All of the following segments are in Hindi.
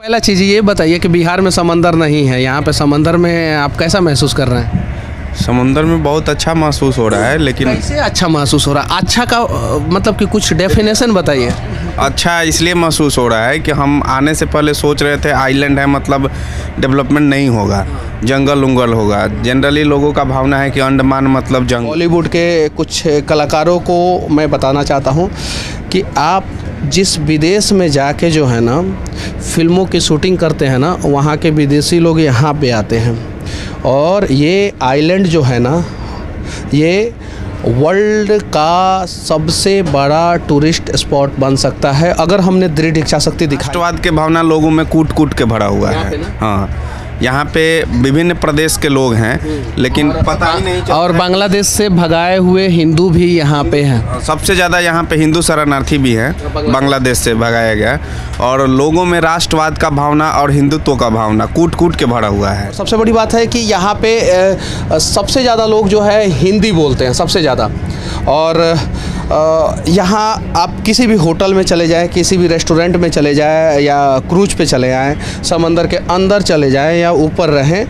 पहला चीज़ ये बताइए कि बिहार में समंदर नहीं है, यहाँ पे समंदर में आप कैसा महसूस कर रहे हैं? समुंदर में बहुत अच्छा महसूस हो रहा है, लेकिन कैसे अच्छा महसूस हो रहा है? अच्छा का मतलब कि कुछ डेफिनेशन बताइए। अच्छा इसलिए महसूस हो रहा है कि हम आने से पहले सोच रहे थे आइलैंड है मतलब डेवलपमेंट नहीं होगा, जंगल उंगल होगा। जनरली लोगों का भावना है कि अंडमान मतलब जंगल। बॉलीवुड के कुछ कलाकारों को मैं बताना चाहता हूँ कि आप जिस विदेश में जाके जो है ना फिल्मों की शूटिंग करते हैं ना, वहाँ के विदेशी लोग यहाँ पे आते हैं और ये आइलैंड जो है ना ये वर्ल्ड का सबसे बड़ा टूरिस्ट स्पॉट बन सकता है अगर हमने दृढ़ इच्छा शक्ति दिखाई। राष्ट्रवाद के भावना लोगों में कूट कूट के भरा हुआ है। हाँ, यहाँ पे विभिन्न प्रदेश के लोग हैं, लेकिन पता ही नहीं चलता। और बांग्लादेश से भगाए हुए हिंदू भी यहाँ पे हैं। सबसे ज़्यादा यहाँ पे हिंदू शरणार्थी भी हैं, बांग्लादेश से भगाया गया। और लोगों में राष्ट्रवाद का भावना और हिंदुत्व का भावना कूट कूट के भरा हुआ है। सबसे बड़ी बात है कि यहाँ पे सबसे ज़्यादा लोग जो है हिंदी बोलते हैं, सबसे ज़्यादा। और यहाँ आप किसी भी होटल में चले जाएं, किसी भी रेस्टोरेंट में चले जाएं या क्रूज पे चले आएँ, समंदर के अंदर चले जाएं या ऊपर रहें,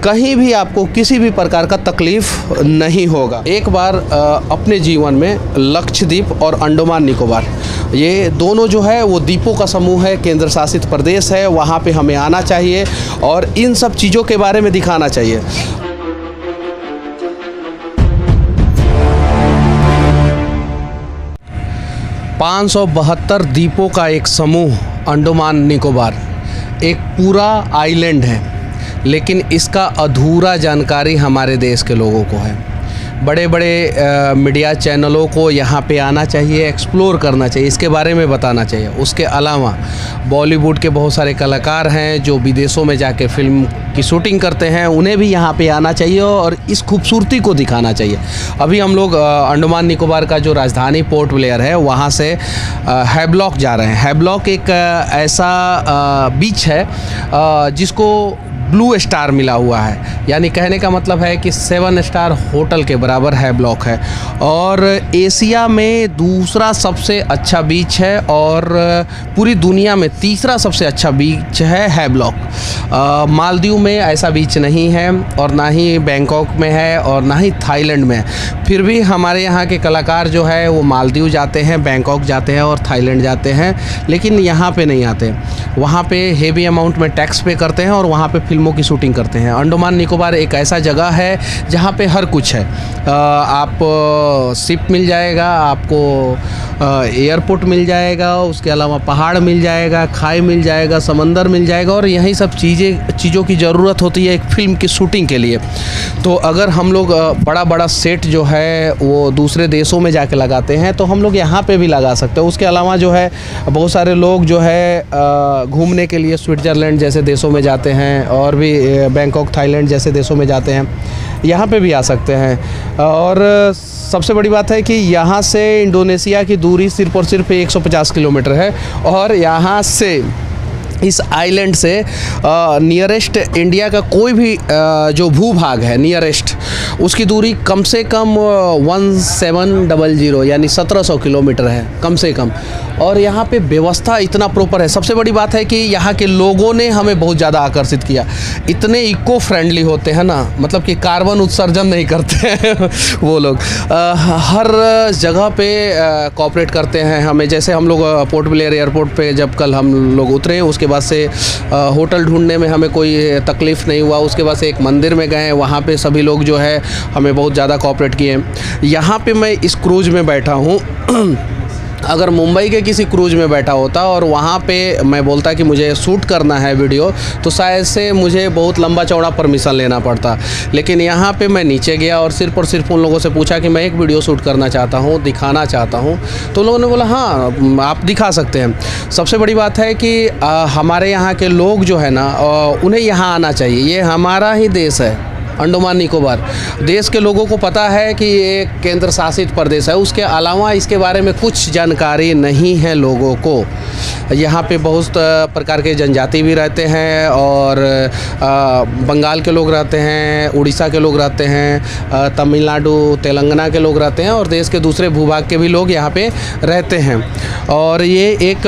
कहीं भी आपको किसी भी प्रकार का तकलीफ़ नहीं होगा। एक बार अपने जीवन में लक्षद्वीप और अंडमान निकोबार, ये दोनों जो है वो द्वीपों का समूह है, केंद्र शासित प्रदेश है, वहाँ पे हमें आना चाहिए और इन सब चीज़ों के बारे में दिखाना चाहिए। पाँच 572 द्वीपों का एक समूह अंडमान निकोबार एक पूरा आइलैंड है, लेकिन इसका अधूरा जानकारी हमारे देश के लोगों को है। बड़े बड़े मीडिया चैनलों को यहाँ पे आना चाहिए, एक्सप्लोर करना चाहिए, इसके बारे में बताना चाहिए। उसके अलावा बॉलीवुड के बहुत सारे कलाकार हैं जो विदेशों में जाके फिल्म की शूटिंग करते हैं, उन्हें भी यहाँ पे आना चाहिए और इस खूबसूरती को दिखाना चाहिए। अभी हम लोग अंडमान निकोबार का जो राजधानी पोर्ट ब्लेयर है वहाँ से हैवलॉक जा रहे हैं। हैवलॉक एक ऐसा बीच है जिसको ब्लू स्टार मिला हुआ है, यानी कहने का मतलब है कि 7 स्टार होटल के बराबर हैवलॉक है और एशिया में दूसरा सबसे अच्छा बीच है और पूरी दुनिया में तीसरा सबसे अच्छा बीच है हैवलॉक। मालदीव में ऐसा बीच नहीं है और ना ही बैंकॉक में है और ना ही थाईलैंड में है। फिर भी हमारे यहाँ के कलाकार जो है वो मालदीव जाते हैं, बैंकॉक जाते हैं और थाईलैंड जाते हैं, लेकिन यहाँ पे नहीं आते। वहाँ पे हेवी अमाउंट में टैक्स पे करते हैं और वहाँ पे फिल्मों की शूटिंग करते हैं। अंडमान निकोबार एक ऐसा जगह है जहाँ पे हर कुछ है। आप शिप मिल जाएगा, आपको एयरपोर्ट मिल जाएगा, उसके अलावा पहाड़ मिल जाएगा, खाई मिल जाएगा, समंदर मिल जाएगा और यही सब चीज़ों की ज़रूरत होती है एक फ़िल्म की शूटिंग के लिए। तो अगर हम लोग बड़ा बड़ा सेट जो है वो दूसरे देशों में जाके लगाते हैं तो हम लोग यहाँ पे भी लगा सकते हैं। उसके अलावा जो है बहुत सारे लोग जो है घूमने के लिए स्विट्ज़रलैंड जैसे देशों में जाते हैं और भी बैंकॉक, थाईलैंड जैसे देशों में जाते हैं, यहाँ पे भी आ सकते हैं। और सबसे बड़ी बात है कि यहाँ से इंडोनेशिया की दूरी सिर्फ और सिर्फ 150 किलोमीटर है और यहाँ से इस आइलैंड से नियरेस्ट इंडिया का कोई भी जो भूभाग है नियरेस्ट, उसकी दूरी कम से कम 1700 यानी 1700 किलोमीटर है कम से कम। और यहाँ पे व्यवस्था इतना प्रॉपर है। सबसे बड़ी बात है कि यहाँ के लोगों ने हमें बहुत ज़्यादा आकर्षित किया। इतने इको फ्रेंडली होते हैं ना, मतलब कि कार्बन उत्सर्जन नहीं करते हैं वो लोग। हर जगह पे कोऑपरेट करते हैं हमें। जैसे हम लोग पोर्ट ब्लेयर एयरपोर्ट पे जब कल हम लोग उतरे, उसके बाद से होटल ढूंढने में हमें कोई तकलीफ़ नहीं हुआ। उसके बाद से एक मंदिर में गए, वहाँ पे सभी लोग जो है हमें बहुत ज़्यादा कोऑपरेट किए। यहाँ पे मैं इस क्रूज़ में बैठा हूँ अगर मुंबई के किसी क्रूज़ में बैठा होता और वहाँ पे मैं बोलता कि मुझे शूट करना है वीडियो, तो शायद से मुझे बहुत लंबा चौड़ा परमिशन लेना पड़ता। लेकिन यहाँ पे मैं नीचे गया और सिर्फ उन लोगों से पूछा कि मैं एक वीडियो शूट करना चाहता हूँ, दिखाना चाहता हूँ, तो उन लोगों ने बोला हाँ आप दिखा सकते हैं। सबसे बड़ी बात है कि हमारे यहाँ के लोग जो है ना उन्हें यहाँ आना चाहिए। ये हमारा ही देश है, अंडमान निकोबार। देश के लोगों को पता है कि ये एक केंद्र शासित प्रदेश है, उसके अलावा इसके बारे में कुछ जानकारी नहीं है लोगों को। यहाँ पे बहुत प्रकार के जनजाति भी रहते हैं और बंगाल के लोग रहते हैं, उड़ीसा के लोग रहते हैं, तमिलनाडु तेलंगाना के लोग रहते हैं और देश के दूसरे भूभाग के भी लोग यहाँ पे रहते हैं। और ये एक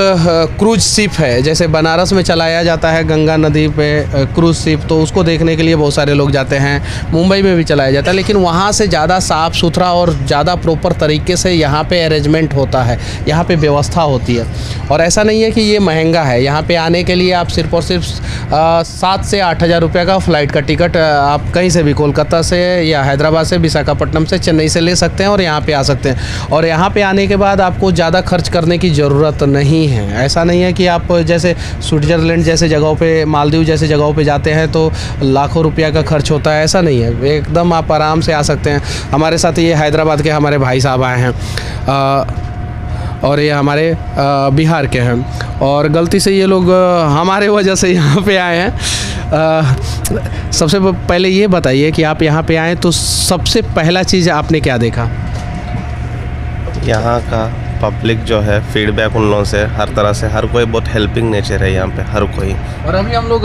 क्रूज शिप है, जैसे बनारस में चलाया जाता है गंगा नदी पे क्रूज शिप, तो उसको देखने के लिए बहुत सारे लोग जाते हैं। मुंबई में भी चलाया जाता है, लेकिन वहाँ से ज़्यादा साफ़ सुथरा और ज़्यादा प्रॉपर तरीके से यहाँ पे अरेंजमेंट होता है, यहाँ पे व्यवस्था होती है। और ऐसा नहीं है कि ये महंगा है। यहाँ पे आने के लिए आप सिर्फ और सिर्फ 7 से 8 हज़ार रुपये का फ़्लाइट का टिकट आप कहीं से भी, कोलकाता से या हैदराबाद से, विशाखापट्टनम से, चेन्नई से ले सकते हैं और यहाँ पे आ सकते हैं। और यहाँ पे आने के बाद आपको ज़्यादा खर्च करने की ज़रूरत नहीं है। ऐसा नहीं है कि आप जैसे स्विट्ज़रलैंड जैसे जगहों पे, मालदीव जैसे जगहों पे जाते हैं तो लाखों रुपया का खर्च होता है, ऐसा नहीं है। एकदम आप आराम से आ सकते हैं। हमारे साथ ये हैदराबाद के हमारे भाई साहब आए हैं और ये हमारे बिहार के हैं और गलती से ये लोग हमारे वजह से यहाँ पे आए हैं। सबसे पहले ये बताइए कि आप यहाँ पे आए तो सबसे पहला चीज़ आपने क्या देखा? यहाँ का पब्लिक जो है, फीडबैक उन लोगों से हर तरह से, हर कोई बहुत हेल्पिंग नेचर है यहाँ पे, हर कोई। और अभी हम लोग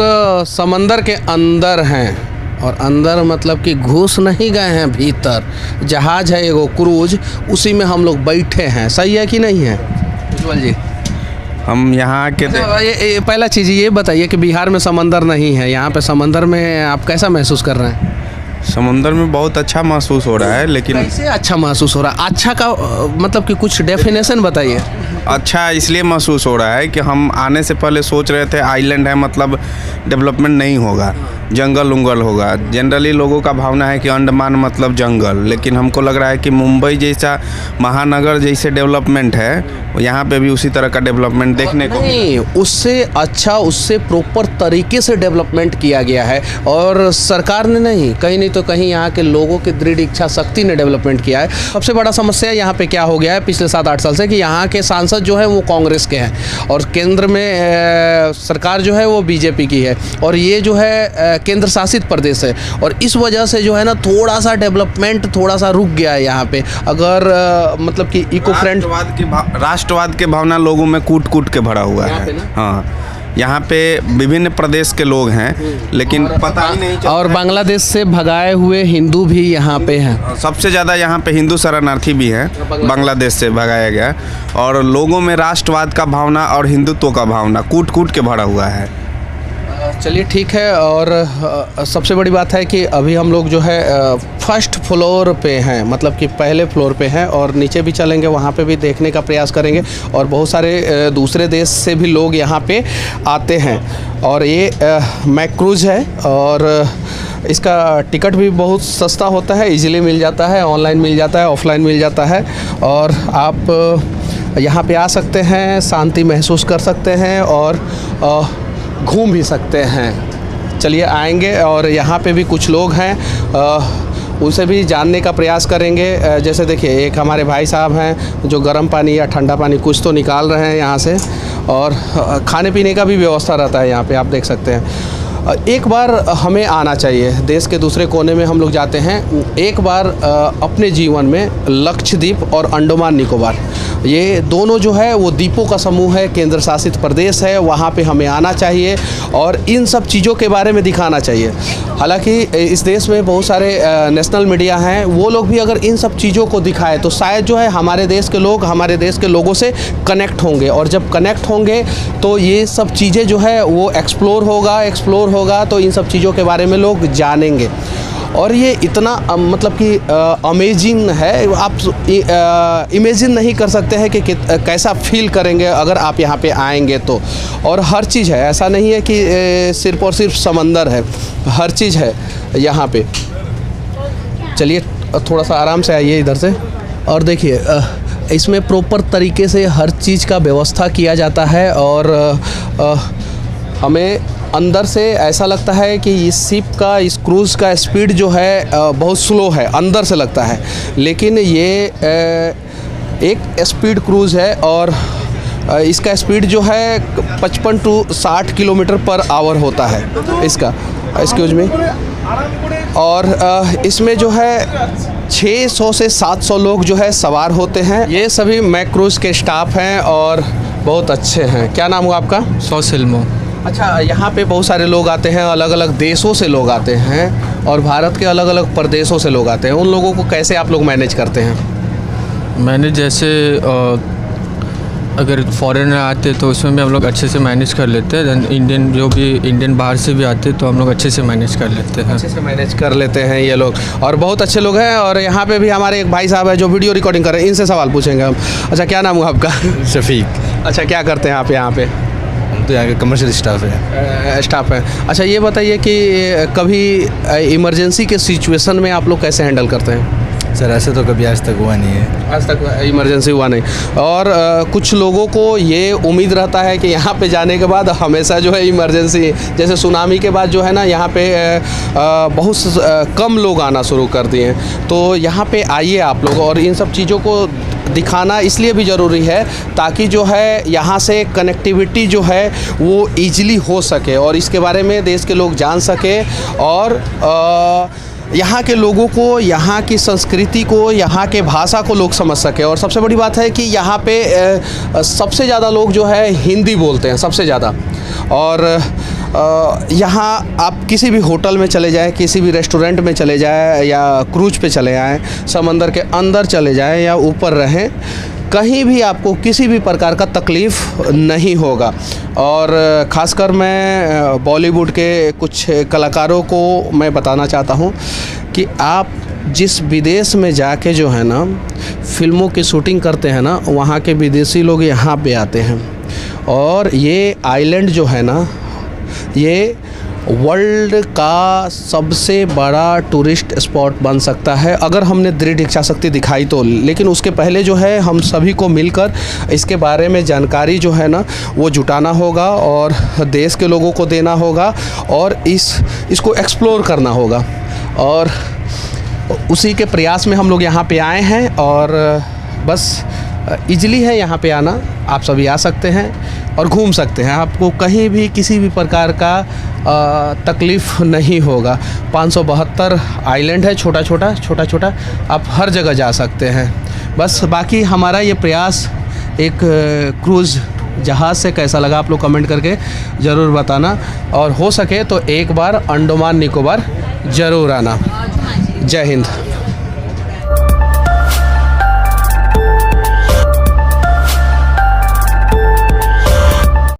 समंदर के अंदर हैं और अंदर मतलब कि घुस नहीं गए हैं, भीतर जहाज़ है एगो क्रूज, उसी में हम लोग बैठे हैं। सही है कि नहीं है उज्ज्वल जी? हम यहाँ के ये पहला चीज़ ये बताइए कि बिहार में समंदर नहीं है, यहाँ पे समंदर में आप कैसा महसूस कर रहे हैं? समुंदर में बहुत अच्छा महसूस हो रहा है, लेकिन कैसे अच्छा महसूस हो रहा है? अच्छा का मतलब कि कुछ डेफिनेशन बताइए। अच्छा इसलिए महसूस हो रहा है कि हम आने से पहले सोच रहे थे आइलैंड है मतलब डेवलपमेंट नहीं होगा, जंगल उंगल होगा। जनरली लोगों का भावना है कि अंडमान मतलब जंगल, लेकिन हमको लग रहा है कि मुंबई जैसा महानगर जैसे डेवलपमेंट है, यहाँ पे भी उसी तरह का डेवलपमेंट देखने को नहीं, उससे अच्छा, उससे प्रॉपर तरीके से डेवलपमेंट किया गया है और सरकार ने नहीं, कहीं नहीं तो कहीं यहाँ के लोगों की दृढ़ इच्छा शक्ति ने डेवलपमेंट किया है। सबसे बड़ा समस्या यहाँ पे क्या हो गया है पिछले 7-8 साल से कि यहाँ के सांसद जो है वो कांग्रेस के हैं और केंद्र में सरकार जो है वो बीजेपी की है और ये जो है केंद्र शासित प्रदेश है और इस वजह से जो है ना थोड़ा सा डेवलपमेंट थोड़ा सा रुक गया है यहाँ पे। अगर मतलब कि इको फ्रेंड राष्ट्रवाद के भावना लोगों में कूट कूट के भरा हुआ है। हाँ, यहाँ पे विभिन्न प्रदेश के लोग हैं, लेकिन पता ही नहीं चलता। और बांग्लादेश से भगाए हुए हिंदू भी यहाँ पे हैं। सबसे ज़्यादा यहाँ पे हिंदू शरणार्थी भी हैं, बांग्लादेश से भगाया गया। और लोगों में राष्ट्रवाद का भावना और हिंदुत्व का भावना कूट कूट के भरा हुआ है। चलिए ठीक है। और सबसे बड़ी बात है कि अभी हम लोग जो है फर्स्ट फ्लोर पे हैं, मतलब कि पहले फ्लोर पे हैं और नीचे भी चलेंगे, वहाँ पे भी देखने का प्रयास करेंगे। और बहुत सारे दूसरे देश से भी लोग यहाँ पे आते हैं और ये मैक्रूज है और इसका टिकट भी बहुत सस्ता होता है, इजीली मिल जाता है, ऑनलाइन मिल जाता है, ऑफलाइन मिल जाता है और आप यहाँ पे आ सकते हैं, शांति महसूस कर सकते हैं और घूम भी सकते हैं। चलिए आएंगे और यहाँ पे भी कुछ लोग हैं, उनसे भी जानने का प्रयास करेंगे। जैसे देखिए एक हमारे भाई साहब हैं जो गर्म पानी या ठंडा पानी कुछ तो निकाल रहे हैं यहाँ से और खाने पीने का भी व्यवस्था रहता है यहाँ पे, आप देख सकते हैं। एक बार हमें आना चाहिए, देश के दूसरे कोने में हम लोग जाते हैं, एक बार अपने जीवन में लक्षद्वीप और अंडमान निकोबार, ये दोनों जो है वो द्वीपों का समूह है, केंद्र शासित प्रदेश है, वहाँ पे हमें आना चाहिए और इन सब चीज़ों के बारे में दिखाना चाहिए। हालांकि इस देश में बहुत सारे नेशनल मीडिया हैं, वो लोग भी अगर इन सब चीज़ों को दिखाए तो शायद जो है हमारे देश के लोग हमारे देश के लोगों से कनेक्ट होंगे और जब कनेक्ट होंगे तो ये सब चीज़ें जो है वो एक्सप्लोर होगा तो इन सब चीज़ों के बारे में लोग जानेंगे। और ये इतना मतलब कि अमेजिंग है, आप इमेजिन नहीं कर सकते हैं कि कैसा फील करेंगे अगर आप यहाँ पे आएंगे तो। और हर चीज़ है, ऐसा नहीं है कि सिर्फ और सिर्फ समंदर है, हर चीज़ है यहाँ पे। चलिए थोड़ा सा आराम से आइए इधर से और देखिए इसमें प्रॉपर तरीके से हर चीज़ का व्यवस्था किया जाता है और हमें अंदर से ऐसा लगता है कि इस शिप का, इस क्रूज़ का स्पीड जो है बहुत स्लो है, अंदर से लगता है, लेकिन ये एक स्पीड क्रूज़ है और इसका स्पीड जो है 55 से 60 किलोमीटर पर आवर होता है इसका। Excuse me. और इसमें जो है 600 से 700 लोग जो है सवार होते हैं। ये सभी मैक क्रूज़ के स्टाफ हैं और बहुत अच्छे हैं। क्या नाम हुआ आपका? सौसिल्मो। अच्छा, यहाँ पे बहुत सारे लोग आते हैं, अलग अलग देशों से लोग आते हैं और भारत के अलग अलग प्रदेशों से लोग आते हैं। उन लोगों को कैसे आप लोग मैनेज करते हैं? मैंने जैसे अगर फॉरेनर आते तो उसमें भी हम लोग अच्छे से मैनेज कर लेते हैं। इंडियन जो भी इंडियन बाहर से भी आते तो हम लोग अच्छे से मैनेज कर लेते हैं। अच्छे से मैनेज कर लेते हैं ये लोग और बहुत अच्छे लोग हैं। और यहाँ पे भी हमारे एक भाई साहब हैं जो वीडियो रिकॉर्डिंग कर रहे हैं, इनसे सवाल पूछेंगे हम। अच्छा, क्या नाम हुआ आपका? शफीक। अच्छा, क्या करते हैं आप यहाँ पे? हम तो यहाँ के कमर्शियल स्टाफ है। स्टाफ है। अच्छा, ये बताइए कि कभी इमरजेंसी के सिचुएशन में आप लोग कैसे हैंडल करते हैं? सर ऐसे तो कभी आज तक हुआ नहीं है। आज तक इमरजेंसी हुआ नहीं। और कुछ लोगों को ये उम्मीद रहता है कि यहाँ पे जाने के बाद हमेशा जो है इमरजेंसी, जैसे सुनामी के बाद जो है ना यहाँ पे बहुत कम लोग आना शुरू कर दिए हैं। तो यहाँ पे आइए आप लोग, और इन सब चीज़ों को दिखाना इसलिए भी ज़रूरी है ताकि जो है यहाँ से कनेक्टिविटी जो है वो ईजिली हो सके और इसके बारे में देश के लोग जान सके और यहाँ के लोगों को, यहाँ की संस्कृति को, यहाँ के भाषा को लोग समझ सके। और सबसे बड़ी बात है कि यहाँ पे सबसे ज़्यादा लोग जो है हिंदी बोलते हैं, सबसे ज़्यादा। और यहाँ आप किसी भी होटल में चले जाएं, किसी भी रेस्टोरेंट में चले जाएं या क्रूज पे चले आएँ, समंदर के अंदर चले जाएं या ऊपर रहें, कहीं भी आपको किसी भी प्रकार का तकलीफ़ नहीं होगा। और ख़ासकर मैं बॉलीवुड के कुछ कलाकारों को मैं बताना चाहता हूँ कि आप जिस विदेश में जाके जो है ना फ़िल्मों की शूटिंग करते हैं ना, वहाँ के विदेशी लोग यहाँ पे आते हैं। और ये आइलैंड जो है ना, ये वर्ल्ड का सबसे बड़ा टूरिस्ट स्पॉट बन सकता है अगर हमने दृढ़ इच्छा शक्ति दिखाई तो। लेकिन उसके पहले जो है हम सभी को मिलकर इसके बारे में जानकारी जो है ना वो जुटाना होगा और देश के लोगों को देना होगा और इसको एक्सप्लोर करना होगा। और उसी के प्रयास में हम लोग यहाँ पे आए हैं और बस इजली है यहाँ पे आना। आप सभी आ सकते हैं और घूम सकते हैं, आपको कहीं भी किसी भी प्रकार का तकलीफ़ नहीं होगा। 572 आइलैंड है, छोटा छोटा, आप हर जगह जा सकते हैं। बस बाकी हमारा ये प्रयास एक क्रूज़ जहाज़ से कैसा लगा आप लोग कमेंट करके ज़रूर बताना और हो सके तो एक बार अंडमान निकोबार ज़रूर आना। जय हिंद।